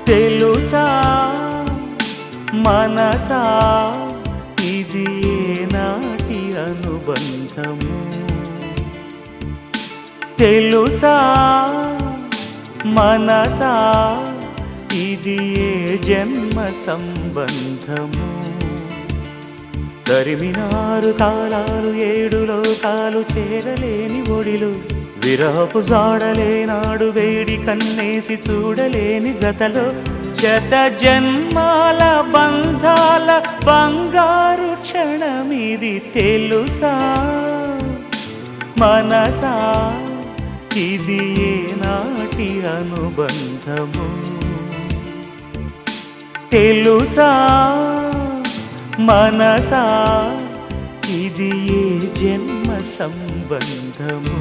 తెలుసా మనసా ఇది ఏనాటి అనుబంధము తెలుసా మనసా ఇది ఏ జన్మ సంబంధము తరిమినారు కాలాలు ఏడు లోకాలు చేరలేని ఒడిలు విరహపు జాడలేనాడు వేడి కన్నేసి చూడలేని జతలో శత జన్మాల బంధాల బంగారు క్షణమిది తెలుసా మనసా ఇది ఏనాటి అనుబంధము తెలుసా మనసా ఇది ఏ జన్మ సంబంధము